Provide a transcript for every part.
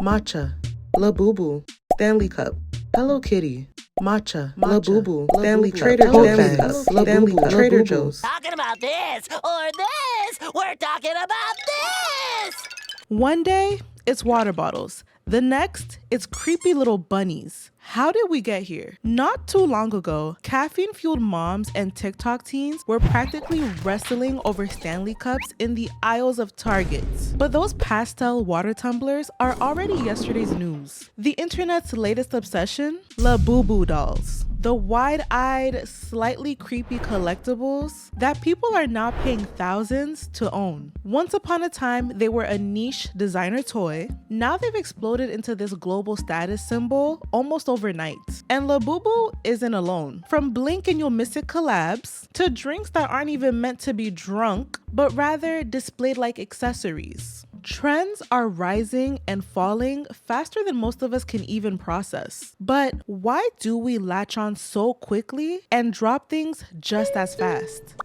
matcha, Labubu, Stanley Cup, Hello Kitty, matcha, Labubu, Stanley Trader Joe's, Stanley Cup, Trader Joe's. Talking about this or this, we're talking about this. One day, it's water bottles. The next, it's creepy little bunnies. How did we get here? Not too long ago, caffeine-fueled moms and TikTok teens were practically wrestling over Stanley Cups in the aisles of Targets. But those pastel water tumblers are already yesterday's news. The internet's latest obsession? Labubu dolls. The wide-eyed, slightly creepy collectibles that people are now paying thousands to own. Once upon a time, they were a niche designer toy. Now they've exploded into this global status symbol almost overnight. And Labubu isn't alone. From blink and you'll miss it collabs to drinks that aren't even meant to be drunk, but rather displayed like accessories. Trends are rising and falling faster than most of us can even process. But why do we latch on so quickly and drop things just as fast?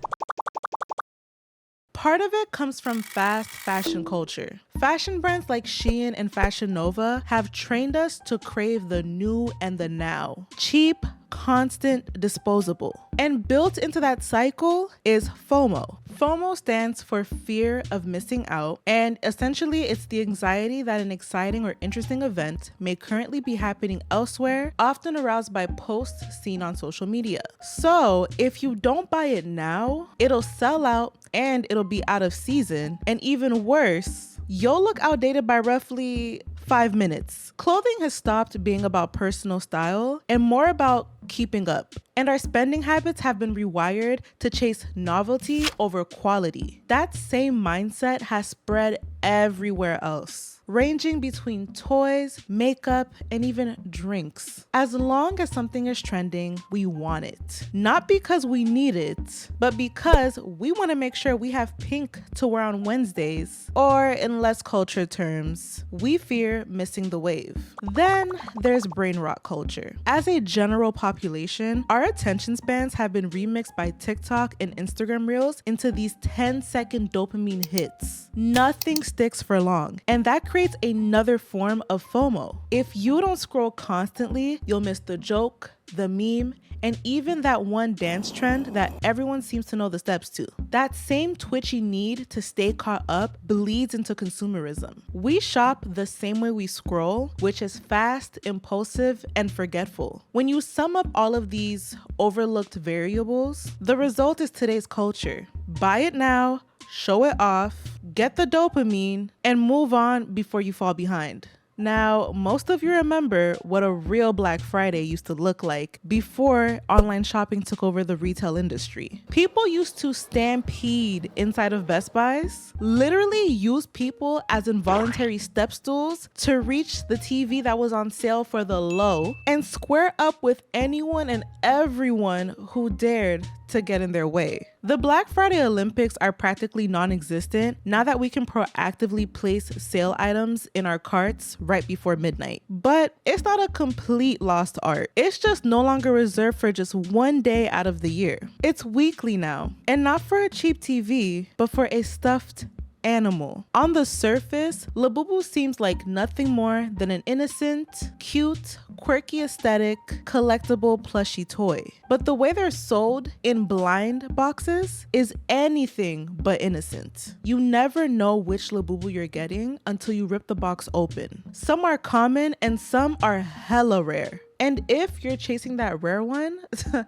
Part of it comes from fast fashion culture. Fashion brands like Shein and Fashion Nova have trained us to crave the new and the now. Cheap, constant, disposable. And built into that cycle is FOMO. FOMO stands for fear of missing out, and essentially it's the anxiety that an exciting or interesting event may currently be happening elsewhere, often aroused by posts seen on social media. So if you don't buy it now, it'll sell out and it'll be out of season, and even worse, you'll look outdated by roughly 5 minutes. Clothing has stopped being about personal style and more about keeping up. And our spending habits have been rewired to chase novelty over quality. That same mindset has spread everywhere else, ranging between toys, makeup, and even drinks. As long as something is trending, we want it. Not because we need it, but because we want to make sure we have pink to wear on Wednesdays, or in less cultured terms, we fear missing the wave. Then there's Brainrot culture. As a general population, our attention spans have been remixed by TikTok and Instagram Reels into these 10-second dopamine hits. Nothing sticks for long, and that creates another form of FOMO. If you don't scroll constantly, you'll miss the joke, the meme, and even that one dance trend that everyone seems to know the steps to. That same twitchy need to stay caught up bleeds into consumerism. We shop the same way we scroll, which is fast, impulsive, and forgetful. When you sum up all of these overlooked variables, the result is today's culture. Buy it now, show it off, get the dopamine, and move on before you fall behind. Now, most of you remember what a real Black Friday used to look like before online shopping took over the retail industry. People used to stampede inside of Best Buys, literally use people as involuntary step stools to reach the TV that was on sale for the low, and square up with anyone and everyone who dared to get in their way. The Black Friday Olympics are practically non-existent now that we can proactively place sale items in our carts right before midnight. But it's not a complete lost art. It's just no longer reserved for just one day out of the year. It's weekly now, and not for a cheap TV, but for a stuffed animal. On the surface, Labubu seems like nothing more than an innocent, cute, quirky aesthetic, collectible plushie toy. But the way they're sold in blind boxes is anything but innocent. You never know which Labubu you're getting until you rip the box open. Some are common and some are hella rare. And if you're chasing that rare one,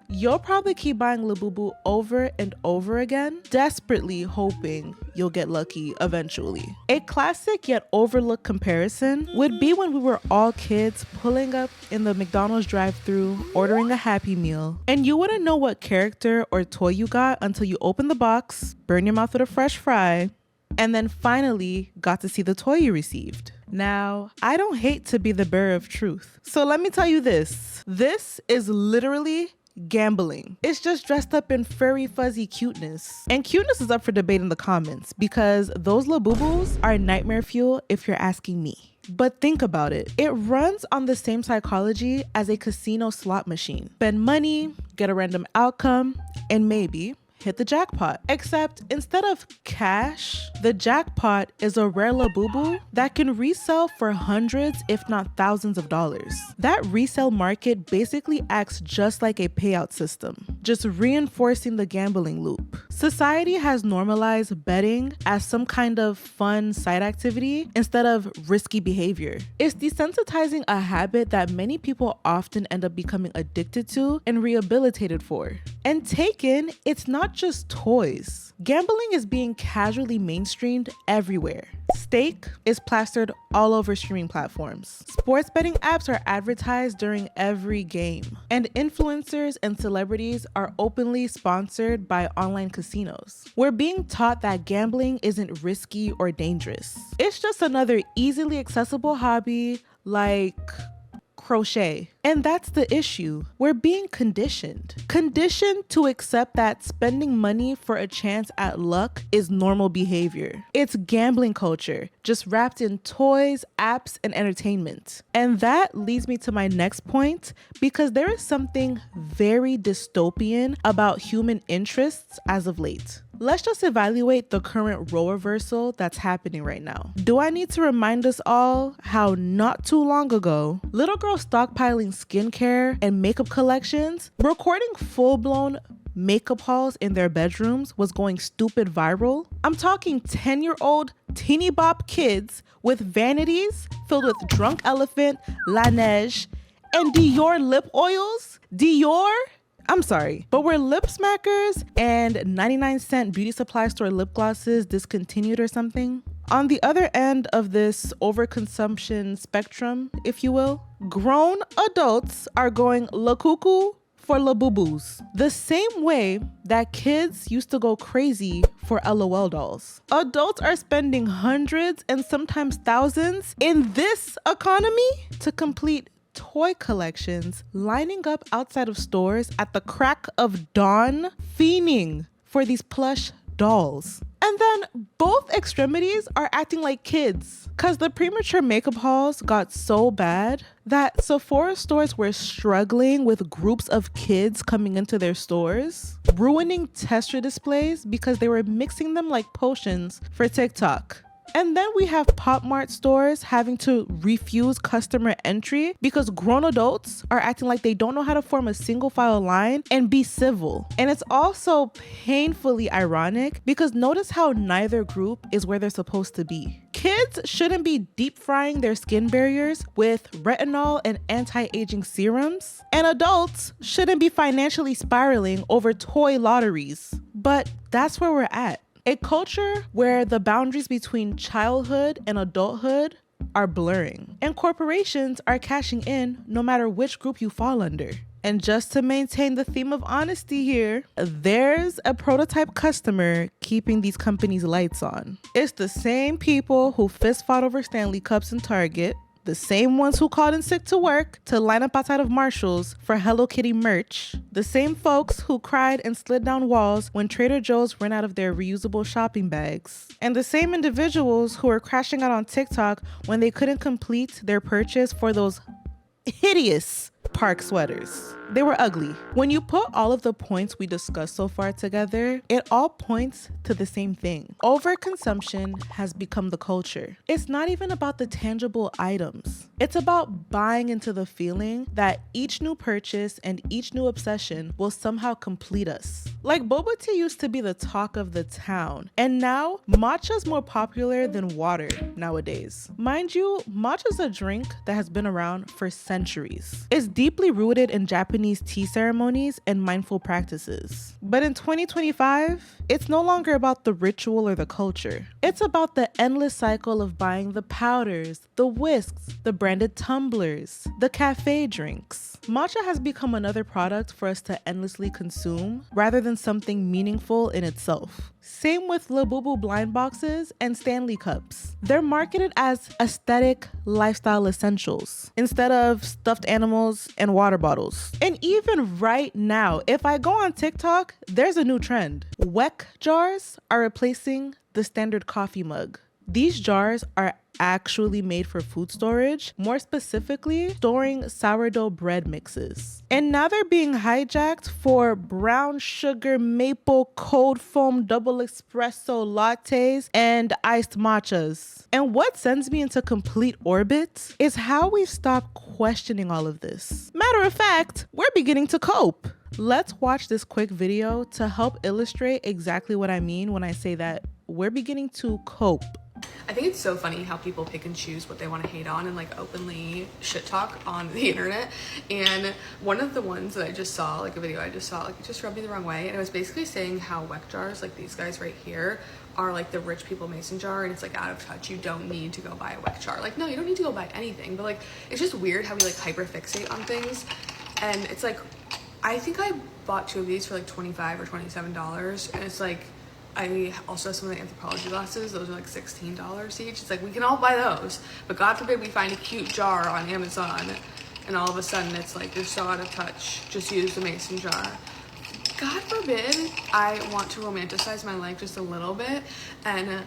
you'll probably keep buying Labubu over and over again, desperately hoping you'll get lucky eventually. A classic yet overlooked comparison would be when we were all kids pulling up in the McDonald's drive-thru, ordering a Happy Meal, and you wouldn't know what character or toy you got until you open the box, burn your mouth with a fresh fry, and then finally got to see the toy you received. Now, I don't hate to be the bearer of truth, so let me tell you this. This is literally gambling. It's just dressed up in furry, fuzzy cuteness. And cuteness is up for debate in the comments because those Labubus are nightmare fuel if you're asking me. But think about it. It runs on the same psychology as a casino slot machine. Spend money, get a random outcome, and maybe hit the jackpot. Except instead of cash, the jackpot is a rare Labubu that can resell for hundreds, if not thousands of dollars. That resale market basically acts just like a payout system, just reinforcing the gambling loop. Society has normalized betting as some kind of fun side activity instead of risky behavior. It's desensitizing a habit that many people often end up becoming addicted to and rehabilitated for. And taken, it's not just toys. Gambling is being casually mainstreamed everywhere. Stake is plastered all over streaming platforms. Sports betting apps are advertised during every game. And influencers and celebrities are openly sponsored by online casinos. We're being taught that gambling isn't risky or dangerous. It's just another easily accessible hobby like crochet. And that's the issue. We're being conditioned to accept that spending money for a chance at luck is normal behavior. It's gambling culture, just wrapped in toys, apps, and entertainment. And that leads me to my next point, because there is something very dystopian about human interests as of late. Let's just evaluate the current role reversal that's happening right now. Do I need to remind us all how not too long ago, little girls stockpiling skincare and makeup collections, recording full-blown makeup hauls in their bedrooms was going stupid viral? I'm talking 10-year-old teeny bop kids with vanities filled with Drunk Elephant, Laneige, and Dior lip oils. I'm sorry, but were lip smackers and 99-cent beauty supply store lip glosses discontinued or something? On the other end of this overconsumption spectrum, if you will, grown adults are going la cuckoo for Labubus, the same way that kids used to go crazy for LOL dolls. Adults are spending hundreds and sometimes thousands in this economy to complete toy collections, lining up outside of stores at the crack of dawn, fiending for these plush dolls. And then both extremities are acting like kids, because the premature makeup hauls got so bad that Sephora stores were struggling with groups of kids coming into their stores, ruining tester displays because they were mixing them like potions for TikTok. And then we have Pop Mart stores having to refuse customer entry because grown adults are acting like they don't know how to form a single file line and be civil. And it's also painfully ironic because notice how neither group is where they're supposed to be. Kids shouldn't be deep frying their skin barriers with retinol and anti-aging serums, and adults shouldn't be financially spiraling over toy lotteries. But that's where we're at. A culture where the boundaries between childhood and adulthood are blurring, and corporations are cashing in no matter which group you fall under. And just to maintain the theme of honesty here, there's a prototype customer keeping these companies' lights on. It's the same people who fist fought over Stanley Cups in Target, the same ones who called in sick to work to line up outside of Marshall's for Hello Kitty merch, the same folks who cried and slid down walls when Trader Joe's ran out of their reusable shopping bags, and the same individuals who were crashing out on TikTok when they couldn't complete their purchase for those hideous park sweaters. They were ugly. When you put all of the points we discussed so far together, it all points to the same thing. Overconsumption has become the culture. It's not even about the tangible items. It's about buying into the feeling that each new purchase and each new obsession will somehow complete us. Like boba tea used to be the talk of the town, and now matcha's more popular than water nowadays. Mind you, matcha's a drink that has been around for centuries. It's deeply rooted in Japanese tea ceremonies and mindful practices. But in 2025, it's no longer about the ritual or the culture. It's about the endless cycle of buying the powders, the whisks, the branded tumblers, the cafe drinks. Matcha has become another product for us to endlessly consume rather than something meaningful in itself. Same with Labubu blind boxes and Stanley Cups. They're marketed as aesthetic lifestyle essentials instead of stuffed animals and water bottles. And even right now, if I go on TikTok, there's a new trend. Weck jars are replacing the standard coffee mug. These jars are actually made for food storage, more specifically storing sourdough bread mixes. And now they're being hijacked for brown sugar maple cold foam double espresso lattes and iced matchas. And what sends me into complete orbit is how we stop questioning all of this. Matter of fact, we're beginning to cope. Let's watch this quick video to help illustrate exactly what I mean when I say that we're beginning to cope. I think it's so funny how people pick and choose what they want to hate on and like openly shit talk on the internet. And one of the ones that I just saw, like a video I just saw, like it just rubbed me the wrong way. And it was basically saying how Weck jars, like these guys right here, are like the rich people mason jar, and it's like out of touch. You don't need to go buy a Weck jar. Like, no, you don't need to go buy anything. But like, it's just weird how we like hyper fixate on things. And it's like, I think I bought 2 of these for like $25 or $27, and it's like, I also have some of the anthropology glasses. Those are like $16 each. It's like, we can all buy those, but God forbid we find a cute jar on Amazon and all of a sudden it's like, you're so out of touch. Just use the mason jar. God forbid I want to romanticize my life just a little bit and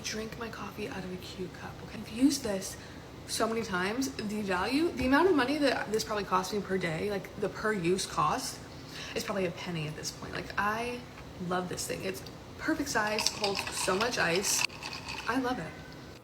drink my coffee out of a cute cup. Okay, I've used this so many times. The amount of money that this probably cost me per day, like the per use cost, is probably a penny at this point. Like, I love this thing. It's perfect size, holds so much ice. I love it.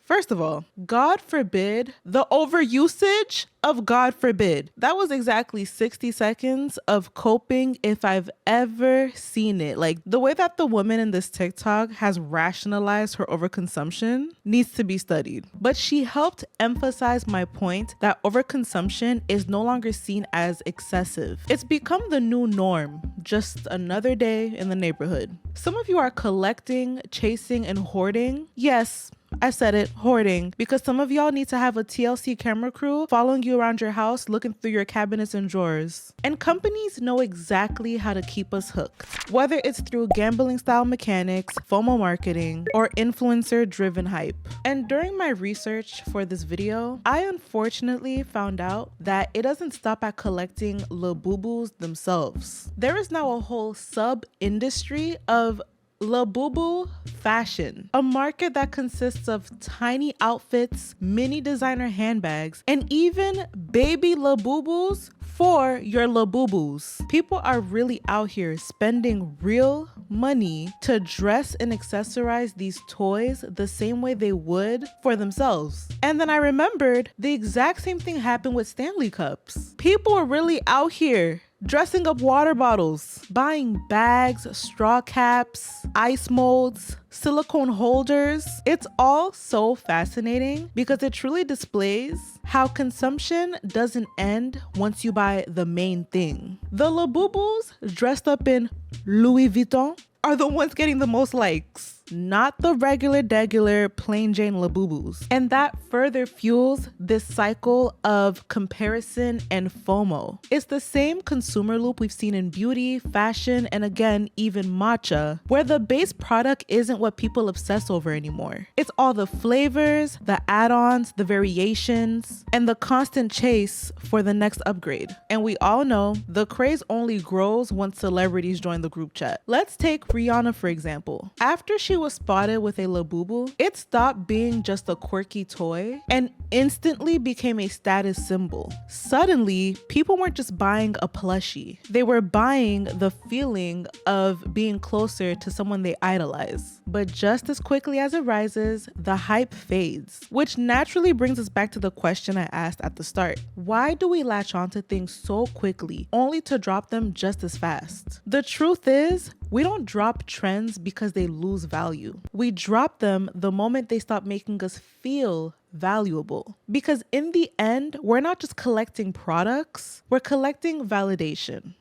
First of all, God forbid the overusage of God forbid. That was exactly 60 seconds of coping if I've ever seen it. Like, the way that the woman in this TikTok has rationalized her overconsumption needs to be studied. But she helped emphasize my point that overconsumption is no longer seen as excessive. It's become the new norm, just another day in the neighborhood. Some of you are collecting, chasing, and hoarding. Yes, I said it, hoarding, because some of y'all need to have a TLC camera crew following you around your house, looking through your cabinets and drawers. And companies know exactly how to keep us hooked, whether it's through gambling style mechanics, FOMO marketing, or influencer driven hype. And during my research for this video, I unfortunately found out that it doesn't stop at collecting Labubus themselves. There is now a whole sub-industry of Labubu fashion, a market that consists of tiny outfits, mini designer handbags, and even baby Labubus for your Labubus. People are really out here spending real money to dress and accessorize these toys the same way they would for themselves. And then I remembered the exact same thing happened with Stanley Cups. People are really out here dressing up water bottles, buying bags, straw caps, ice molds, silicone holders. It's all so fascinating because it truly displays how consumption doesn't end once you buy the main thing. The Labubus dressed up in Louis Vuitton are the ones getting the most likes, not the regular plain Jane Labubus. And that further fuels this cycle of comparison and FOMO. It's the same consumer loop we've seen in beauty, fashion, and again, even matcha, where the base product isn't what people obsess over anymore. It's all the flavors, the add-ons, the variations, and the constant chase for the next upgrade. And we all know the craze only grows once celebrities join the group chat. Let's take Rihanna, for example. After she was spotted with a Labubu, it stopped being just a quirky toy and instantly became a status symbol. Suddenly, people weren't just buying a plushie. They were buying the feeling of being closer to someone they idolize. But just as quickly as it rises, the hype fades, which naturally brings us back to the question I asked at the start. Why do we latch onto things so quickly, only to drop them just as fast? The truth is, we don't drop trends because they lose value. We drop them the moment they stop making us feel valuable. Because in the end, we're not just collecting products, we're collecting validation.